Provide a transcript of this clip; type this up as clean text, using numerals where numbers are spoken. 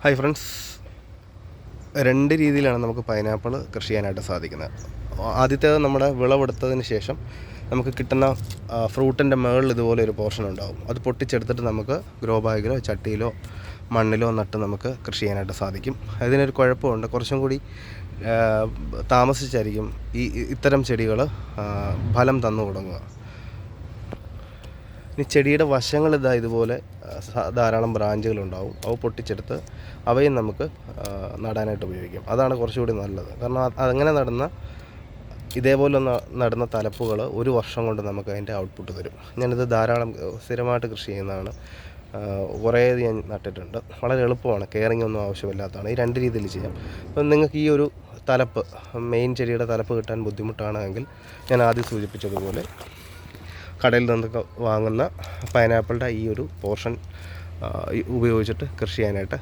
Hi friends, രണ്ട് രീതിയിലാണ് നമുക്ക് പൈനാപ്പിൾ കൃഷി ചെയ്യാനായിട്ട് സാധിക്കുന്നത്. ആദ്യത്തേത് നമ്മുടെ വിളവെടുത്തതിന് ശേഷം നമുക്ക് കിട്ടുന്ന ഫ്രൂട്ടിൻ്റെ മുകളിൽ ഇതുപോലെ ഒരു പോർഷൻ ഉണ്ടാകും. അത് പൊട്ടിച്ചെടുത്തിട്ട് നമുക്ക് ഗ്രോ ബാഗിലോ ചട്ടിയിലോ മണ്ണിലോ നട്ട് നമുക്ക് കൃഷി ചെയ്യാനായിട്ട് സാധിക്കും. അതിനൊരു കുഴപ്പമുണ്ട്, കുറച്ചും കൂടി താമസിച്ചായിരിക്കും ഇത്തരം ചെടികൾ ഫലം തന്നു തുടങ്ങുക. ഇനി ചെടിയുടെ വശങ്ങൾ ഇതുപോലെ ധാരാളം ബ്രാഞ്ചുകളുണ്ടാവും. അവ പൊട്ടിച്ചെടുത്ത് അവയും നമുക്ക് നടാനായിട്ട് ഉപയോഗിക്കാം. അതാണ് കുറച്ചുകൂടി നല്ലത്. കാരണം അങ്ങനെ ഇതേപോലെ നടുന്ന തലപ്പുകൾ ഒരു വർഷം കൊണ്ട് നമുക്ക് അതിൻ്റെ ഔട്ട്പുട്ട് തരും. ഞാനിത് ധാരാളം സ്ഥിരമായിട്ട് കൃഷി ചെയ്യുന്നതാണ്. കുറേ ഞാൻ നട്ടിട്ടുണ്ട്. വളരെ എളുപ്പമാണ്, കെയറിങ് ഒന്നും ആവശ്യമില്ലാത്തതാണ്. ഈ രണ്ട് രീതിയിൽ ചെയ്യാം. അപ്പം നിങ്ങൾക്ക് ഈ ഒരു തലപ്പ്, മെയിൻ ചെടിയുടെ തലപ്പ് കിട്ടാൻ ബുദ്ധിമുട്ടാണെങ്കിൽ ഞാൻ ആദ്യം സൂചിപ്പിച്ചതുപോലെ കടയിൽ നിന്നൊക്കെ വാങ്ങുന്ന പൈനാപ്പിളിൻ്റെ ഈ ഒരു പോർഷൻ ഉപയോഗിച്ചിട്ട് കൃഷി ചെയ്യാനായിട്ട്